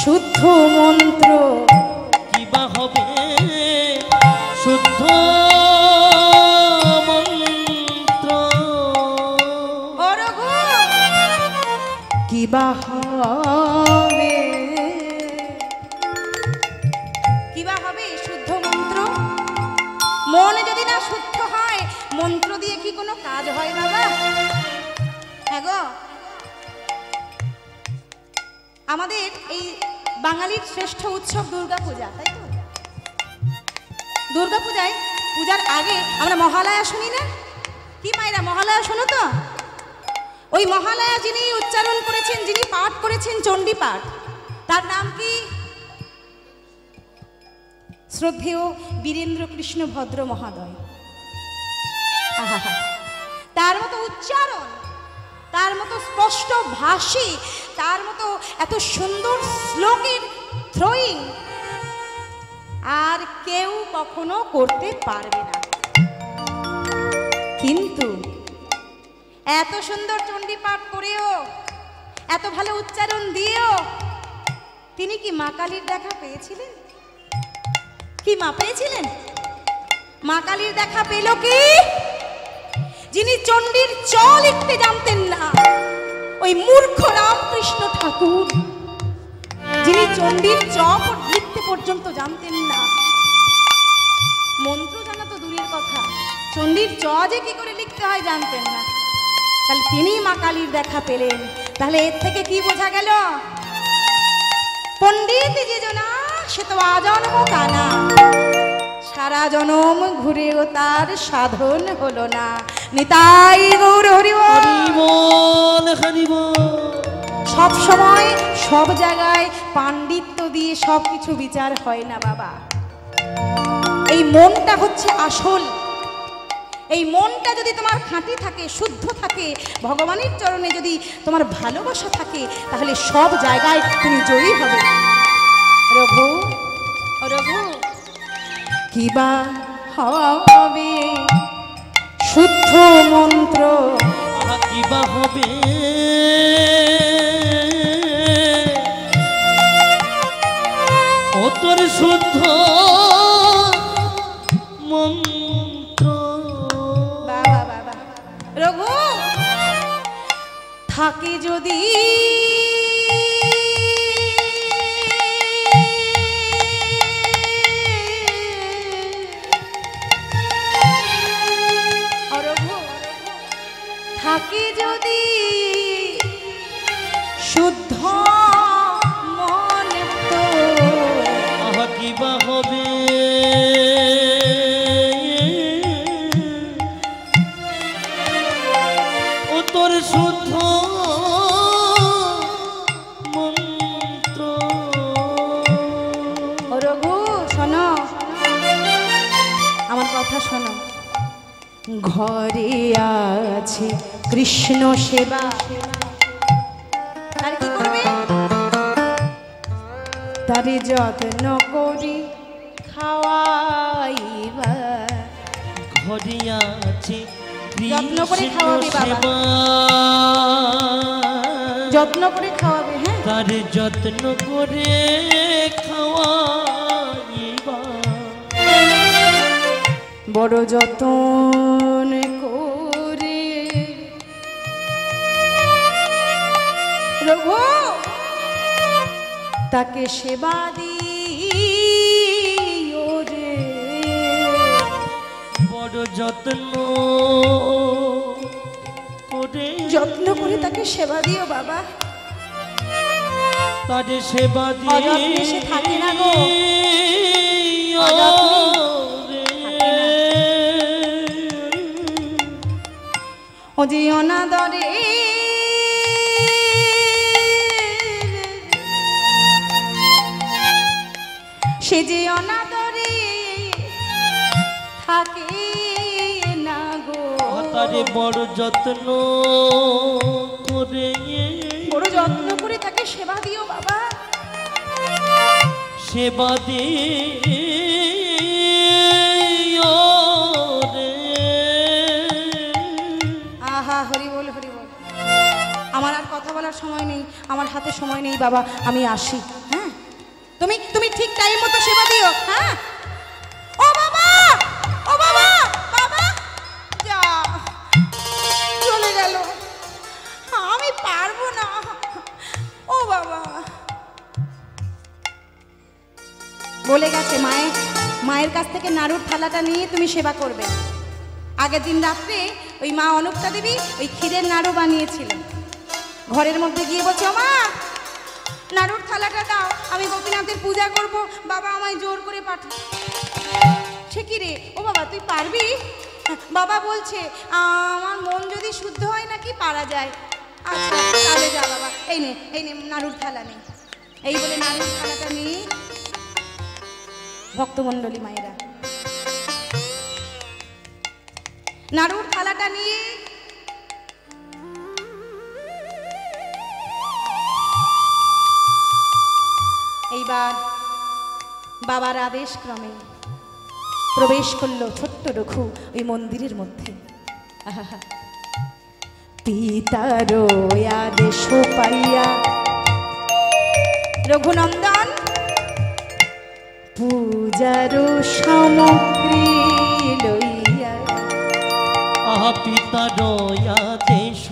শুদ্ধ মন্ত্র? কি বা হবে শুদ্ধ মন্ত্র? ও রঘু, কি বা হবে, কি বা হবে শুদ্ধ মন্ত্র? মন যদি না শুদ্ধ হয়, মন্ত্র দিয়ে কি কোনো কাজ হয় বাবা? হ্যাঁ গো, আমাদের এই বাঙালির শ্রেষ্ঠ উৎসব দুর্গাপূজা, তাই তো? দুর্গাপূজায় পূজার আগে আমরা মহালয়া শুনি না? কি মায়েরা মহালয়া শোনো তো? ওই মহালয়া যিনি উচ্চারণ করেছেন, যিনি পাঠ করেছেন চণ্ডী পাঠ, তার নাম কি? শ্রদ্ধেয় বীরেন্দ্র কৃষ্ণ ভদ্র মহাদয়। আহা, তার মতো উচ্চারণ, তার মতো স্পষ্ট ভাষী, তার মতো এত সুন্দর শ্লোকের থ্রোয়িং আর কেউ কখনো করতে পারবে না। কিন্তু এত সুন্দর চণ্ডী পাঠ করেও, এত ভালো উচ্চারণ দিয়েও তিনি কি মা কালীর দেখা পেয়েছিলেন? কি মা পেয়েছিলেন? মা কালীর দেখা পেল কি? যিনি চণ্ডীর চ লিখতে জানতেন না, ওই মূর্খ রামকৃষ্ণ ঠাকুর, যিনি চণ্ডীর চ লিখতে পর্যন্ত জানতেন না, মন্ত্র জানা তো দূরের কথা, চণ্ডীর চ যে কি করে লিখতে হয় জানতেন না। তাহলে তিনি মা কালীর দেখা পেলেন। তাহলে এর থেকে কি বোঝা গেল? পণ্ডিত যে জনা সে তো আজন্ম কানা, সারা জনম ঘুরেও তার সাধন হলো না। নিতাই গৌর হরি বল, হরি বল। সব সময় সব জায়গায় পাণ্ডিত্য দিয়ে সব কিছু বিচার হয় না বাবা। এই মনটা হচ্ছে আসল। এই মনটা যদি তোমার খাঁটি থাকে, শুদ্ধ থাকে, ভগবানের চরণে যদি তোমার ভালোবাসা থাকে, তাহলে সব জায়গায় তুমি জয়ী হবে। রঘু, রঘু, কি বা হবে শুদ্ধ মন্ত্র? কি বা হবে ও তোর শুদ্ধ মন্ত্র? বাবা বাবা, রঘু, থাকে যদি থাকে যদি শুদ্ধ মন তো, কি বা হবে ও তোর শুদ্ধ মন্ত্র? রঘু শোনো, আমার কথা শোনো। ঘরে আছে কৃষ্ণ সেবা, তার কি করবে? তারে যত্ন করি খাওয়াইবা। ঘরে আছে যত্ন করে খাওয়াবে বাবা, যত্ন করে খাওয়াবে। হ্যাঁ, তারে যত্ন করে খাওয়াইবা। বড় যতন করে রঘু তাকে সেবা দিও রে। বড় যত্ন করে তাকে সেবা দিও বাবা। তারে সেবা অযত্নে সে থাকে না গো, দিয়ে ও যে অনাদরে সে যে অনাদরে থাকে না গো, তারে বড় যত্ন করে বড় যত্ন করে তাকে সেবা দিও বাবা, সেবা দিও রে। আহা হরি বল হরি বল। আমার আর কথা বলার সময় নেই, আমার হাতে সময় নেই বাবা, আমি আসি। হ্যাঁ তুমি তুমি ঠিক টাইম মতো সেবা দিও। হ্যাঁ ও বাবা, ও বাবা, বাবা যা চলে গেল, আমি পারবো না। ও বাবা বলে গেছে মায়ের কাছ থেকে নাড়ুর থালাটা নিয়ে তুমি সেবা করবে। আগের দিন রাত্রে ওই মা অনুপটা দেবী ওই ক্ষীরের নাড়ু বানিয়েছিলেন, ঘরের মধ্যে গিয়ে বলছে ও মা নাড়ুর থালাটা দাও, আমি গোপীনাথের পূজা করব, বাবা আমায় জোর করে পাঠায়। সে কি রে, ও বাবা তুই পারবি? বাবা বলছে আমার মন যদি শুদ্ধ হয় নাকি পারা যায়। আচ্ছা তাহলে যা বাবা, এই নে নাড়ুর থালা নেই। এই বলে নাড়ুর থালাটা নিয়ে ভক্তমণ্ডলী মায়েরা নাড়ুর থালাটা নিয়ে এইবার বাবার আদেশ ক্রমে প্রবেশ করলো ছোট্ট রঘু ওই মন্দিরের মধ্যে। পিতার আদেশ পাইয়া রঘুনন্দন পূজার সামগ্রী লইয়া, আহা পিতার আদেশ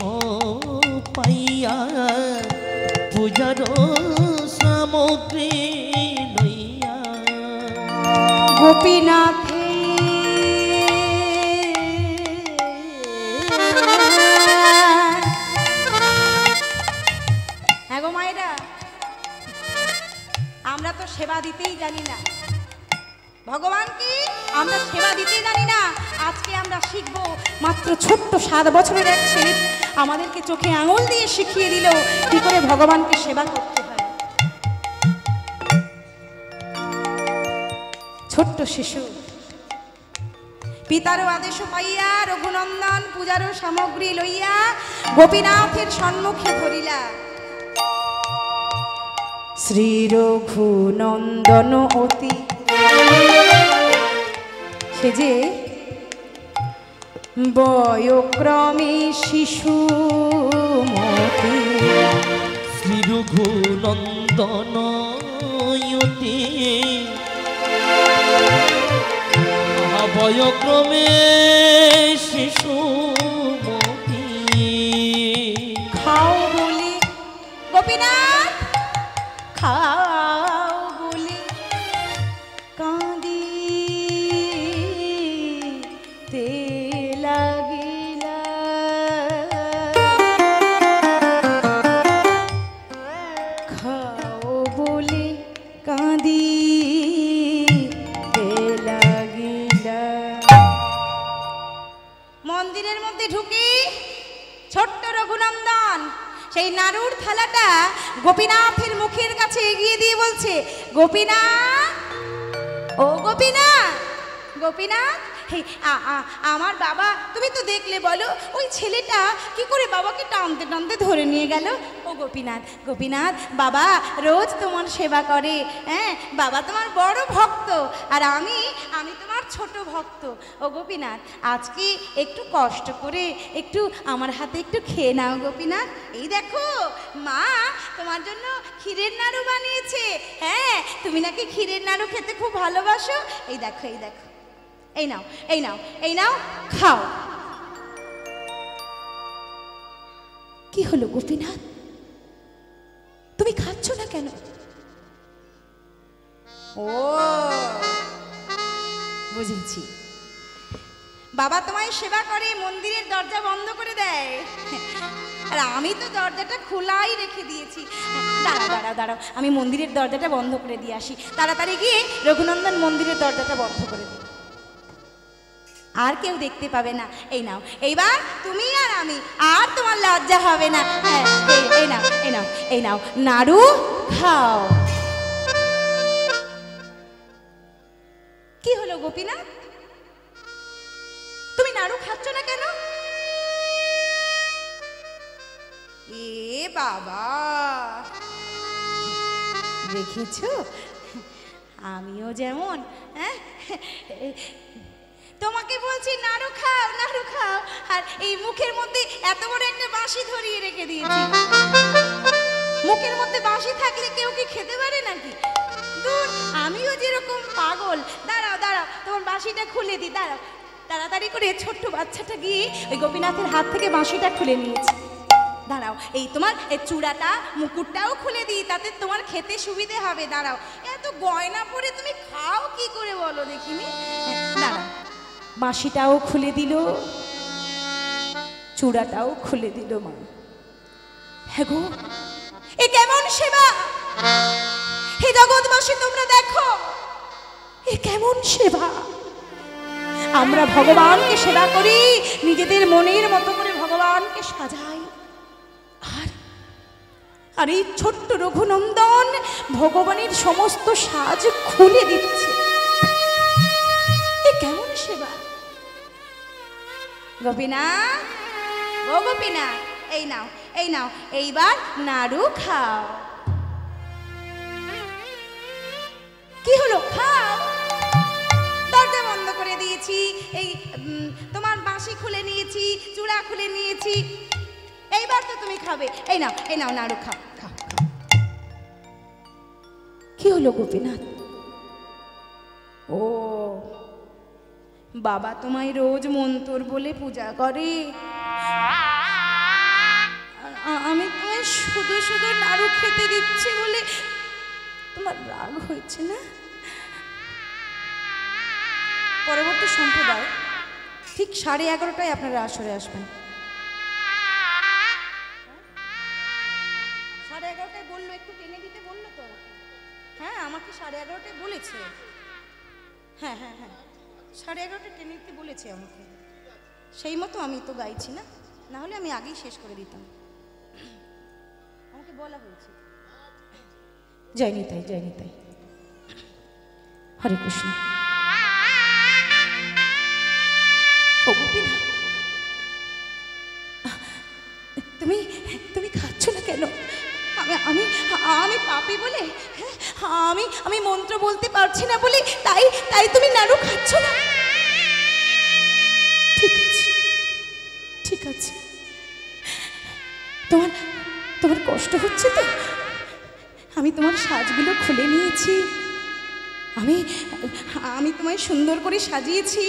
পাইয়া পূজার সামগ্রী লইয়া গোপীনাথে হ্যাঁ গো মায়েরা, আমরা তো সেবা দিতেই জানি না ভগবানকে, আমরা সেবা দিতেই জানি না। আজকে আমরা শিখবো, মাত্র ছোট্ট 7 বছরের এক ছেলে আমাদেরকে চোখে আঙুল দিয়ে শিখিয়ে দিল কি করে ভগবানকে সেবা করতে হয়। ছোট্ট শিশু পিতারও আদেশ পাইয়া রঘুনন্দন পূজারও সামগ্রী লইয়া গোপীনাথের সম্মুখে ধরিলা। শ্রী রঘুনন্দন অতি সে যে বয়ক্রমে শিশু মতি, শ্রী রঘুনন্দন অতি বয়ক্রমে শিশু মতি। খাও বলি গোপীনাথ খাও বলি কাঁদিতে লাগিলা, খাও বলি কাঁদিতে লাগিলা। মন্দিরের মধ্যে ঢুকি ছোট্ট রঘুনন্দন সেই নাড়ুর থালাটা গোপীনাথের মুখের কাছে এগিয়ে দিয়ে বলছে গোপীনাথ, ও গোপীনাথ, গোপীনাথ আমার বাবা তুমি তো দেখলে বলো ওই ছেলেটা কি করে বাবাকে টানতে টানতে ধরে নিয়ে গেল। ও গোপীনাথ, গোপীনাথ বাবা রোজ তোমার সেবা করে, হ্যাঁ বাবা তোমার বড় ভক্ত আর আমি তোমার ছোট ভক্ত। ও গোপীনাথ আজকে একটু কষ্ট করে একটু আমার হাতে একটু খেয়ে নাও গোপীনাথ। এই দেখো মা তোমার জন্য ক্ষীরের নাড়ু বানিয়েছে, হ্যাঁ তুমি নাকি ক্ষীরের নাড়ু খেতে খুব ভালোবাসো। এই দেখো এই দেখো, এই নাও এই নাও এই নাও খাও। কি হলো গোপীনাথ, তুমি খাচ্ছ না কেন? ও বুঝেছি, বাবা তোমায় সেবা করে মন্দিরের দরজা বন্ধ করে দেয় আর আমি তো দরজাটা খোলাই রেখে দিয়েছি। দাঁড়াও দাঁড়াও দাঁড়াও, আমি মন্দিরের দরজাটা বন্ধ করে দিয়ে আসি। তাড়াতাড়ি গিয়ে রঘুনন্দন মন্দিরের দরজাটা বন্ধ করে দিই, আর কেউ দেখতে পাবে না। এই নাও, এইবার তুমি আর আমি, আর তোমার লজ্জা হবে না। হ্যাঁ, এই নাও, এই নাও, এই নাও, নাড়ু খাও। কি হলো গোপীনাথ, তুমি নাড়ু খাচ্ছ না কেন? এ বাবা, দেখেছো আমিও যেমন, হ্যাঁ, তোমাকে বলছি নাড়ু খাও, নাড়ু খাও, আর এই মুখের মধ্যে এত বড় একটা বাঁশি ধরিয়ে রেখে দিয়েছি। মুখের মধ্যে বাঁশি থাকলে কেউ কি খেতে পারে নাকি? দূর, আমিও যেরকম পাগল। দাঁড়াও দাঁড়াও, তোমার বাঁশিটা খুলে দিই, দাঁড়াও। তাড়াতাড়ি করে ছোট্ট বাচ্চাটা গিয়ে ওই গোপীনাথের হাত থেকে বাঁশিটা খুলে নিয়েছে। দাঁড়াও, এই তোমার এই চূড়াটা মুকুটটাও খুলে দিই, তাতে তোমার খেতে সুবিধে হবে। দাঁড়াও, এত গয়না পরে তুমি খাও কি করে বলো দেখিনি? দাঁড়াও, বাঁশিটাও খুলে দিল, চূড়াটাও খুলে দিল। মা, হ্যাঁ গো, এ কেমন সেবা! হে জগৎবাসী তোমরা দেখো, এ কেমন সেবা! আমরা ভগবানকে সেবা করি, নিজেদের মনের মতো করে ভগবানকে সাজাই, আর এই ছোট্ট রঘুনন্দন ভগবানের সমস্ত সাজ খুলে দিচ্ছে। এ কেমন সেবা! গোপীনাথ, ও গোপীনাথ, এই নাও, এই নাও, এইবার নাড়ু খাও। কি হলো, খাও। দরজা বন্ধ করে দিয়েছি, এই তোমার বাঁশি খুলে নিয়েছি, চূড়া খুলে নিয়েছি, এইবার তো তুমি খাবে। এই নাও, এই নাও, নাড়ু খাও, খাও। কি হলো গোপীনাথ? ও বাবা তোমায় রোজ মন্তর বলে পূজা করে, আমি তোমায় শুধু শুধু নাড়ু খেতে দিচ্ছি বলে তোমার রাগ হয়েছে না? পরবর্তী সম্প্রদায় ঠিক 11:30টায় আপনারা আসরে আসবেন। 11:30টায় বললো, একটু টেনে দিতে বললো তো। হ্যাঁ, আমাকে 11:30টায় বলেছে। হ্যাঁ হ্যাঁ হ্যাঁ, 11:30টায় টেনে দিতে বলেছে আমাকে। সেই মতো আমি তো গাইছি না, না হলে আমি আগেই শেষ করে দিতাম। আমাকে বলা হয়েছে। জয় নিতাই, জয় নিতাই, হরে কৃষ্ণ। ও গোপীনাথ, তুমি তুমি খাচ্ছ না কেন? আমি আমি আমি পাপী বলে, আমি মন্ত্র বলতে পারছি না বলে তাই তাই তুমি নাড়ু খাচ্ছ না? ঠিক আছে, ঠিক আছে, তোমার তোমার কষ্ট হচ্ছে তো? আমি তোমার সাজগুলো খুলে নিয়েছি, আমি আমি তোমায় সুন্দর করে সাজিয়েছি,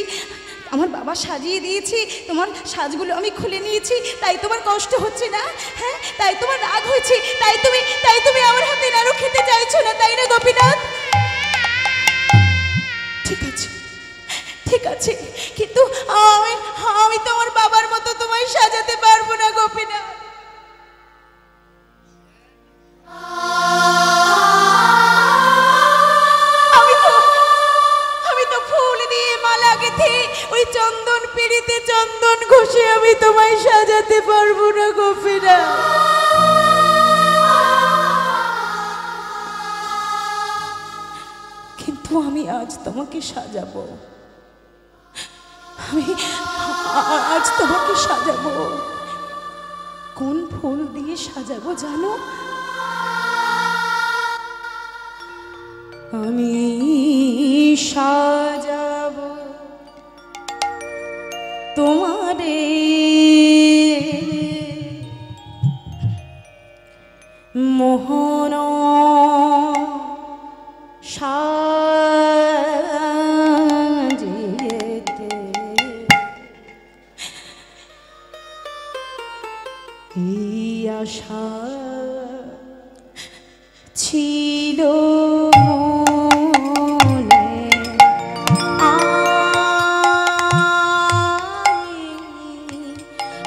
আমার বাবা সাজিয়ে দিয়েছি, তোমার সাজগুলো আমি খুলে নিয়েছি, তাই তোমার কষ্ট হচ্ছে না? হ্যাঁ, তাই তোমার রাগ হয়েছে, তাই তুমি আমার হাতে নাড়ু খেতে চাইছো না, তাই না গোপীনাথ? ঠিক আছে, ঠিক আছে, কিন্তু আমি তোমার বাবার মতো তোমায় সাজাতে পারবো না গোপীনাথ। ওই চন্দন পিড়িতে চন্দন ঘষে আমি তোমায় সাজাতে পারবো না গোপীনাথ। কিন্তু আমি আজ তোমাকে সাজাবো, আমি আজ তোমাকে সাজাবো। কোন ফুল দিয়ে সাজাবো জানো? আমি সাজাবো তোমারে মোহন সাজিতে, এই আশা ছিল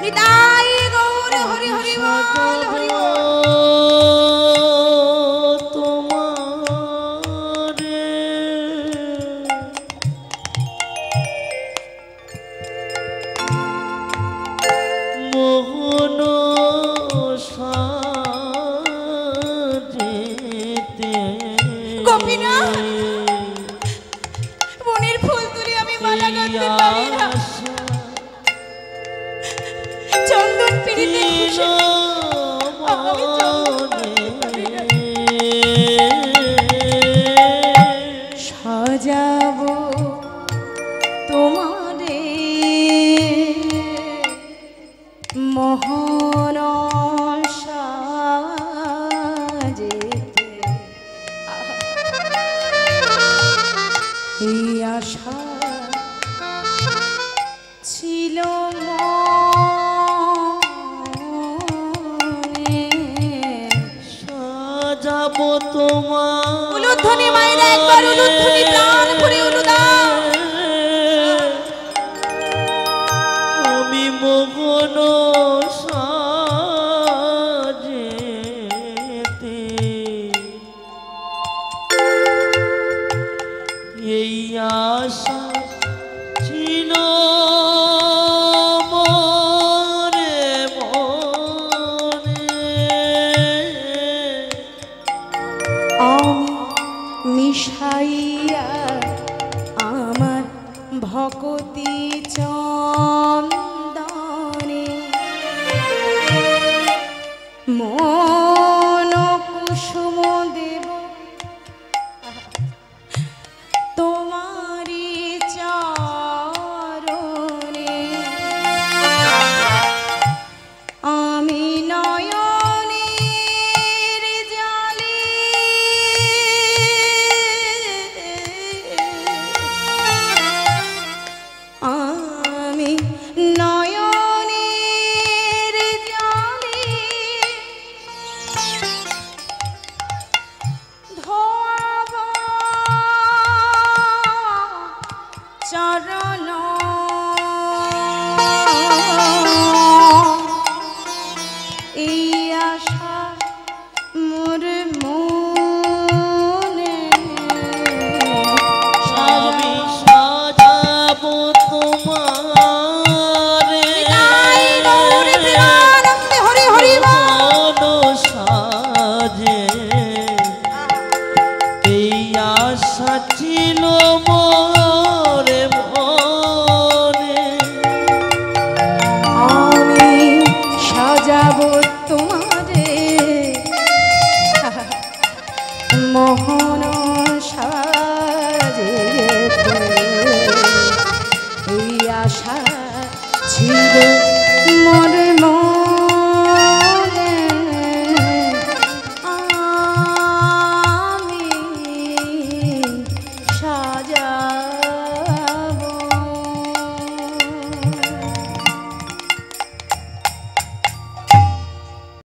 নিতাই গৌর বলো হরি হরি বল হরি বল। তোমারে মোহন সাজেতে গোপীনাথ, মনের ফুল তুলে আমি মালা গাঁথতে পারি না। চন্দন পিড়িতে খুশি আমি চন্দন পারি না। সাজাবো তোমারে মোহন সাজেতে, এই আশা ছিল মনে। সাজাবো তোমার উলুধ্বনি মায়েরা একবার উলুধ্বনি প্রাণ ভরে উলুদাও। আমি মোহন